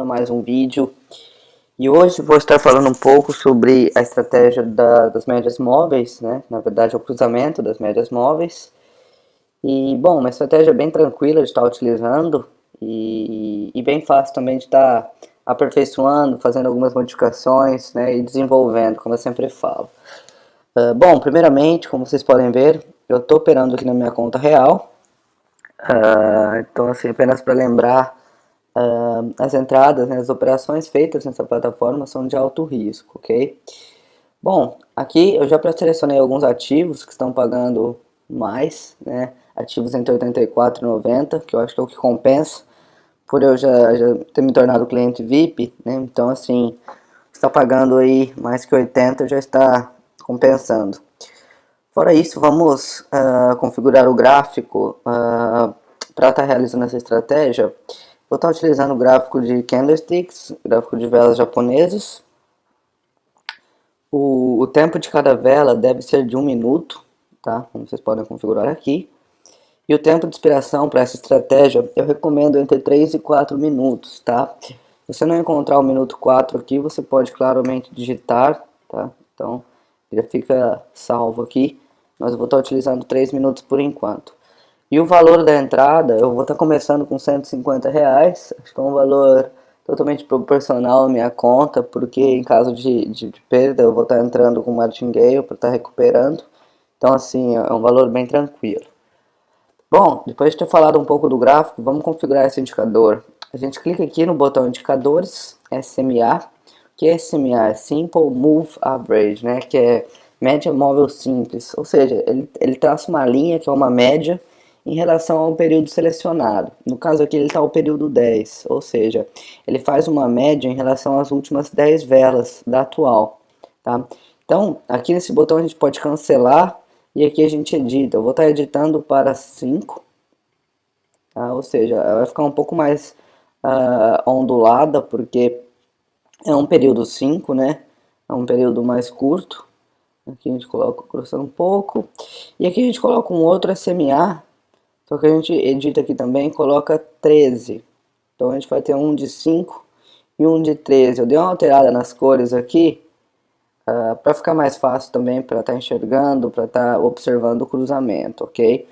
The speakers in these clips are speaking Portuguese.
mais um vídeo. E hoje vou estar falando um pouco sobre a estratégia das médias móveis, né? Na verdade, o cruzamento das médias móveis. E, bom, uma estratégia bem tranquila de estar utilizando e bem fácil também de estar aperfeiçoando, fazendo algumas modificações, né? E desenvolvendo, como eu sempre falo. Bom, primeiramente, como vocês podem ver, eu estou operando aqui na minha conta real. Então, assim, apenas para lembrar, as entradas, né, as operações feitas nessa plataforma são de alto risco, ok? Bom, aqui eu já pré-selecionei alguns ativos que estão pagando mais, né? Ativos entre 84 e 90, que eu acho que é o que compensa, por eu já ter me tornado cliente VIP, né? Então, assim, está pagando aí mais que 80 já está compensando. Fora isso, vamos configurar o gráfico para estar realizando essa estratégia. Vou estar utilizando o gráfico de candlesticks, gráfico de velas japonesas. O tempo de cada vela deve ser de 1 minuto, tá? Como vocês podem configurar aqui. E o tempo de expiração para essa estratégia eu recomendo entre 3 e 4 minutos, tá? Se você não encontrar o minuto 4 aqui, você pode claramente digitar, tá? Então, já fica salvo aqui. Mas eu vou estar utilizando 3 minutos por enquanto. E o valor da entrada, eu vou estar começando com R$150. Acho que é um valor totalmente proporcional à minha conta, porque em caso de perda eu vou estar entrando com martingale para estar recuperando. Então, assim, é um valor bem tranquilo. Bom, depois de ter falado um pouco do gráfico, vamos configurar esse indicador. A gente clica aqui no botão indicadores, SMA, que é SMA, é Simple Move Average, né, que é média móvel simples, ou seja, ele traça uma linha que é uma média em relação ao período selecionado. No caso aqui ele está o período 10, ou seja, ele faz uma média em relação às últimas 10 velas da atual. Tá? Então, aqui nesse botão a gente pode cancelar e aqui a gente edita. Eu vou estar editando para 5, tá? Ou seja, vai ficar um pouco mais ondulada, porque é um período 5, né? É um período mais curto. Aqui a gente coloca cruzando um pouco. E aqui a gente coloca um outro SMA, só que a gente edita aqui também e coloca 13. Então a gente vai ter um de 5 e um de 13. Eu dei uma alterada nas cores aqui, para ficar mais fácil também, para estar enxergando, para estar observando o cruzamento, ok?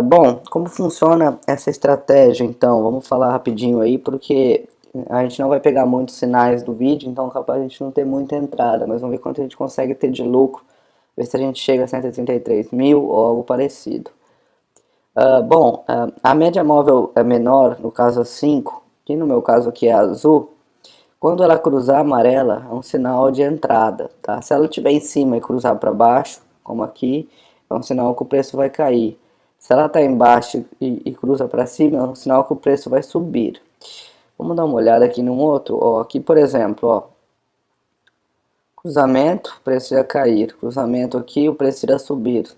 Bom, como funciona essa estratégia então? Vamos falar rapidinho aí, porque a gente não vai pegar muitos sinais do vídeo, então capaz a gente não ter muita entrada, mas vamos ver quanto a gente consegue ter de lucro, ver se a gente chega a 133 mil ou algo parecido. Bom, a média móvel é menor, no caso a 5, que no meu caso aqui é azul. Quando ela cruzar amarela, é um sinal de entrada, tá? Se ela estiver em cima e cruzar para baixo, como aqui, é um sinal que o preço vai cair. Se ela está embaixo e cruza para cima, é um sinal que o preço vai subir. Vamos dar uma olhada aqui num outro. Ó, aqui, por exemplo, ó, cruzamento, o preço ia cair. Cruzamento aqui, o preço irá subir.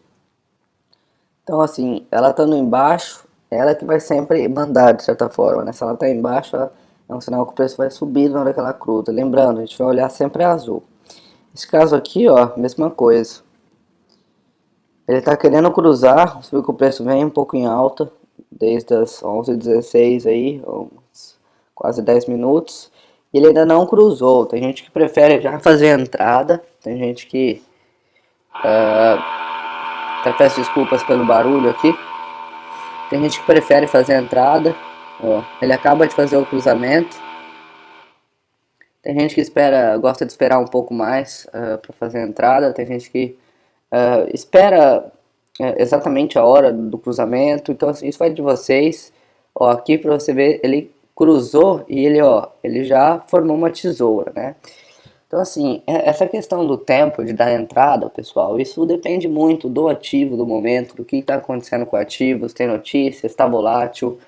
Então, assim, ela estando embaixo, ela que vai sempre mandar, de certa forma, né? Se ela está embaixo, é um sinal que o preço vai subir na hora que ela cruza. Lembrando, a gente vai olhar sempre azul. Esse caso aqui, ó, mesma coisa. Ele está querendo cruzar, você viu que o preço vem um pouco em alta, desde as 11h16 aí, quase 10 minutos. E ele ainda não cruzou. Tem gente que prefere já fazer a entrada, tem gente que... até peço desculpas pelo barulho aqui. Tem gente que prefere fazer a entrada, ó, ele acaba de fazer o cruzamento. Tem gente que gosta de esperar um pouco mais para fazer a entrada. Tem gente que espera exatamente a hora do cruzamento. Então assim, isso vai de vocês. Ó, aqui para você ver, ele cruzou e ele já formou uma tesoura, né? Então assim, essa questão do tempo de dar entrada, pessoal, isso depende muito do ativo, do momento, do que está acontecendo com o ativo, se tem notícias, está volátil,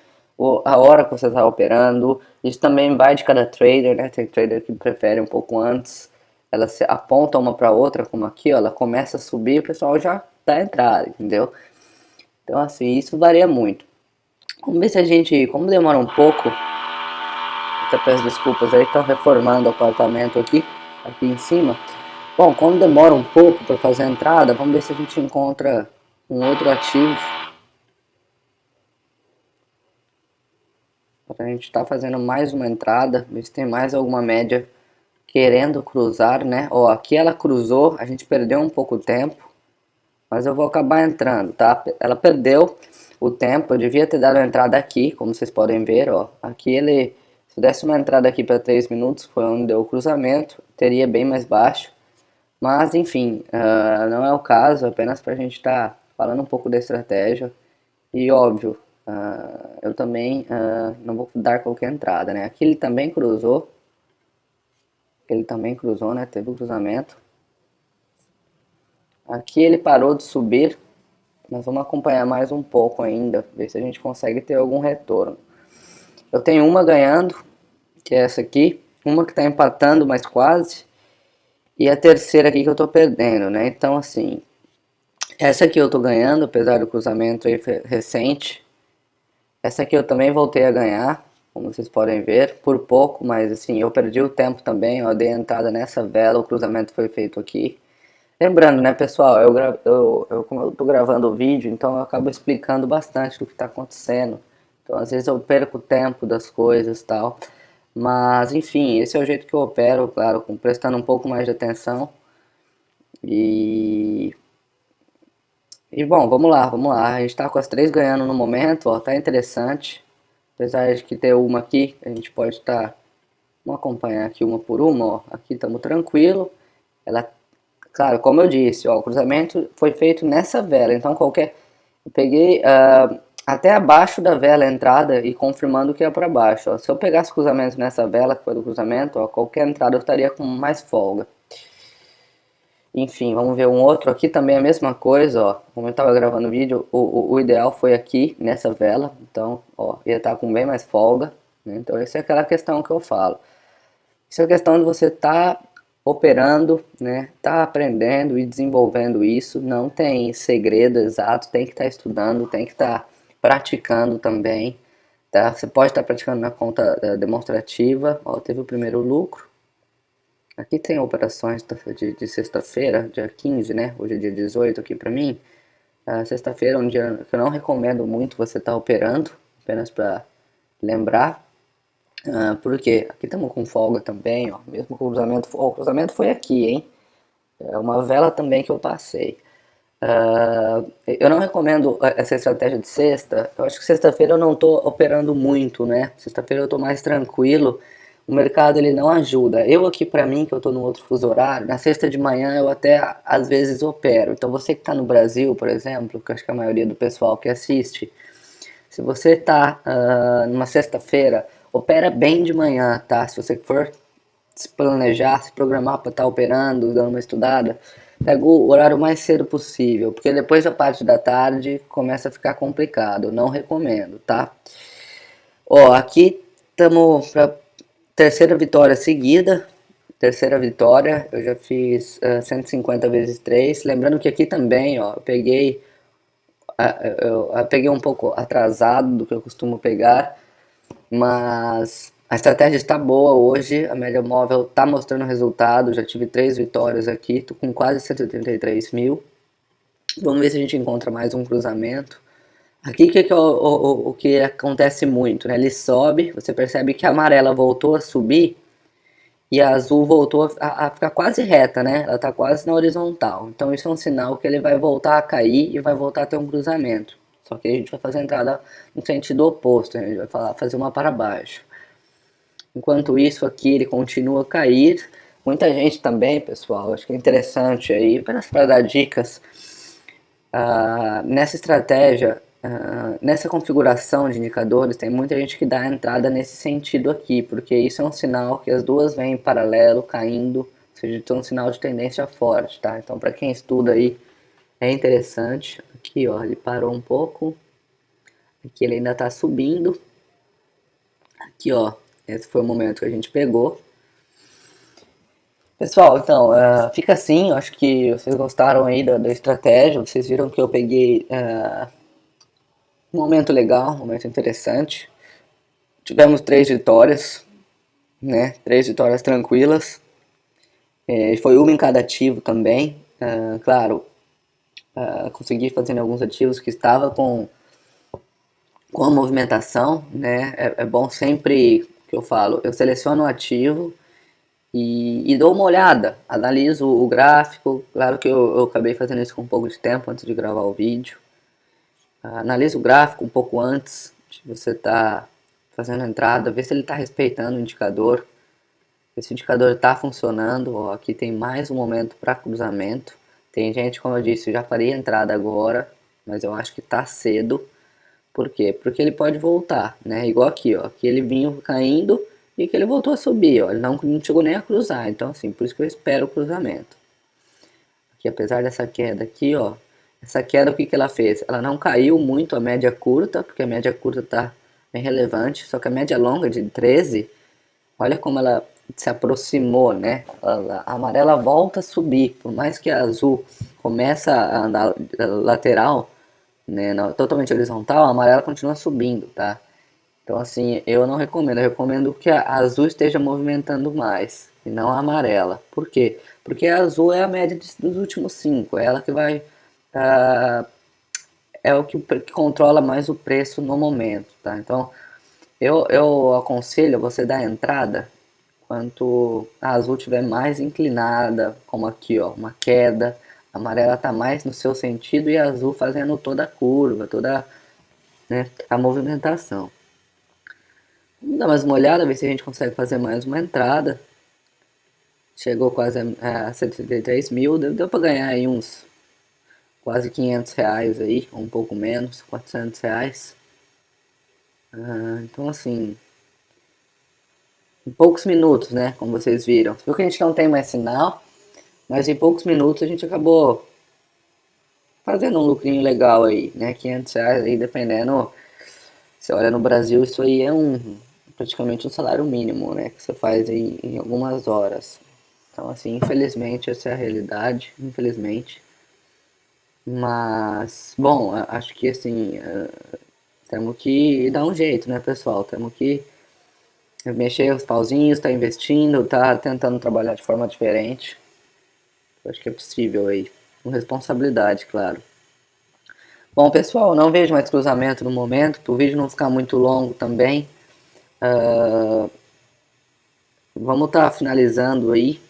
a hora que você está operando. Isso também vai de cada trader, né? Tem trader que prefere um pouco antes, ela se aponta uma para outra, como aqui, ó, ela começa a subir, o pessoal já dá entrada, entendeu? Então assim, isso varia muito. Vamos ver se a gente, como demora um pouco, até peço desculpas aí, estão reformando o apartamento aqui em cima. Bom, quando demora um pouco para fazer a entrada, vamos ver se a gente encontra um outro ativo. A gente está fazendo mais uma entrada, ver se tem mais alguma média querendo cruzar, né? Ó, aqui ela cruzou, a gente perdeu um pouco de tempo, mas eu vou acabar entrando, tá? Ela perdeu o tempo, eu devia ter dado a entrada aqui, como vocês podem ver, ó. Aqui ele, se eu desse uma entrada aqui para 3 minutos, foi onde deu o cruzamento, teria bem mais baixo. Mas, enfim, não é o caso, apenas para a gente estar falando um pouco da estratégia. E, óbvio, eu também não vou dar qualquer entrada, né? Aqui ele também cruzou, né? Teve o cruzamento. Aqui ele parou de subir, nós vamos acompanhar mais um pouco ainda, ver se a gente consegue ter algum retorno. Eu tenho uma ganhando, que é essa aqui, uma que está empatando, mas quase, e a terceira aqui que eu estou perdendo, né? Então, assim, essa aqui eu estou ganhando, apesar do cruzamento aí recente. Essa aqui eu também voltei a ganhar, como vocês podem ver, por pouco, mas assim, eu perdi o tempo também, eu dei entrada nessa vela, o cruzamento foi feito aqui. Lembrando, né, pessoal, como eu tô gravando o vídeo, então eu acabo explicando bastante do que está acontecendo. Então, às vezes eu perco o tempo das coisas e tal. Mas, enfim, esse é o jeito que eu opero, claro, prestando um pouco mais de atenção. E, bom, vamos lá. A gente tá com as três ganhando no momento, ó, tá interessante. Apesar de que ter uma aqui, a gente pode estar... Vamos acompanhar aqui uma por uma, ó. Aqui estamos tranquilo. Ela, claro, como eu disse, ó, o cruzamento foi feito nessa vela, então qualquer... Eu peguei até abaixo da vela a entrada e confirmando que é para baixo, ó. Se eu pegasse o cruzamento nessa vela, que foi do cruzamento, ó, qualquer entrada eu estaria com mais folga. Enfim, vamos ver um outro aqui também a mesma coisa, ó. Como eu estava gravando o vídeo, o ideal foi aqui, nessa vela. Então, ó, ia estar com bem mais folga, né? Então, essa é aquela questão que eu falo. Isso é a questão de você estar operando, né? Tá aprendendo e desenvolvendo isso. Não tem segredo exato, tem que estar estudando, tem que estar praticando também, tá? Você pode estar praticando na conta demonstrativa. Ó, teve o primeiro lucro. Aqui tem operações de sexta-feira, dia 15, né? Hoje é dia 18 aqui pra mim. Sexta-feira é um dia que eu não recomendo muito você estar operando, apenas para lembrar. Porque aqui estamos com folga também, ó. Mesmo com o cruzamento, o cruzamento foi aqui, hein? É uma vela também que eu passei. Eu não recomendo essa estratégia de sexta. Eu acho que sexta-feira eu não estou operando muito, né? Sexta-feira eu estou mais tranquilo. O mercado ele não ajuda. Eu aqui para mim, que eu estou no outro fuso horário, na sexta de manhã eu até às vezes opero. Então você que está no Brasil, por exemplo, que eu acho que a maioria do pessoal que assiste, se você está numa sexta-feira, opera bem de manhã, tá? Se você for se planejar, se programar para estar operando, dando uma estudada, pega o horário mais cedo possível, porque depois da parte da tarde começa a ficar complicado. Eu não recomendo, tá? Ó, aqui estamos para terceira vitória seguida. Terceira vitória, eu já fiz 150 vezes 3. Lembrando que aqui também, ó, eu peguei um pouco atrasado do que eu costumo pegar, mas a estratégia está boa hoje, a média móvel está mostrando resultado, já tive 3 vitórias aqui, tô com quase 183 mil. Vamos ver se a gente encontra mais um cruzamento. Aqui que é o que acontece muito, né? Ele sobe, você percebe que a amarela voltou a subir e a azul voltou a ficar quase reta, né? Ela está quase na horizontal. Então isso é um sinal que ele vai voltar a cair e vai voltar a ter um cruzamento. Só que a gente vai fazer a entrada no sentido oposto, né? A gente vai fazer uma para baixo. Enquanto isso aqui ele continua a cair. Muita gente também, pessoal, acho que é interessante aí, apenas para dar dicas, nessa estratégia, nessa configuração de indicadores, tem muita gente que dá a entrada nesse sentido aqui, porque isso é um sinal que as duas vêm em paralelo, caindo, ou seja, tem um sinal de tendência forte, tá? Então, para quem estuda aí, é interessante. Aqui, ó, ele parou um pouco, aqui ele ainda está subindo, aqui, ó, esse foi o momento que a gente pegou. Pessoal, então, fica assim, eu acho que vocês gostaram aí da estratégia, vocês viram que eu peguei um momento legal, um momento interessante. Tivemos 3 vitórias, né? 3 vitórias tranquilas. Foi uma em cada ativo também. Claro, consegui fazer em alguns ativos que estava com com a movimentação, né? É bom sempre que eu falo, eu seleciono o ativo e dou uma olhada, analiso o gráfico. Claro que eu acabei fazendo isso com um pouco de tempo antes de gravar o vídeo. Analisa o gráfico um pouco antes de você estar fazendo a entrada, ver se ele está respeitando o indicador, ver se o indicador está funcionando. Ó, aqui tem mais um momento para cruzamento. Tem gente, como eu disse, eu já faria a entrada agora, mas eu acho que está cedo. Por quê? Porque ele pode voltar, né? Igual aqui, ó. Aqui ele vinha caindo e que ele voltou a subir, ó. Ele não chegou nem a cruzar. Então, assim, por isso que eu espero o cruzamento. Aqui, apesar dessa queda aqui, ó. Essa queda, o que que ela fez? Ela não caiu muito a média curta, porque a média curta tá bem relevante. Só que a média longa de 13, olha como ela se aproximou, né? A amarela volta a subir. Por mais que a azul começa a andar lateral, né, totalmente horizontal, a amarela continua subindo, tá? Então, assim, eu não recomendo. Eu recomendo que a azul esteja movimentando mais e não a amarela. Por quê? Porque a azul é a média dos últimos 5. É ela que vai. ah, é o que controla mais o preço no momento, tá? Então, eu aconselho você dar a entrada quanto a azul estiver mais inclinada, como aqui, ó, uma queda. A amarela está mais no seu sentido e a azul fazendo toda a curva, toda, né, a movimentação. Vamos dar mais uma olhada, ver se a gente consegue fazer mais uma entrada. Chegou quase a 133 mil, deu para ganhar aí uns quase 500 reais aí, ou um pouco menos, 400 reais. Então assim, em poucos minutos, né, como vocês viram. Viu que a gente não tem mais sinal, mas em poucos minutos a gente acabou fazendo um lucrinho legal aí, né, 500 reais aí, dependendo. Você olha no Brasil, isso aí é praticamente um salário mínimo, né, que você faz aí em algumas horas. Então, assim, infelizmente essa é a realidade, infelizmente. Mas, bom, acho que assim, temos que dar um jeito, né, pessoal? Temos que mexer os pauzinhos, tá investindo, tá tentando trabalhar de forma diferente. Eu acho que é possível aí, com responsabilidade, claro. Bom, pessoal, não vejo mais cruzamento no momento, para o vídeo não ficar muito longo também. Vamos estar finalizando aí.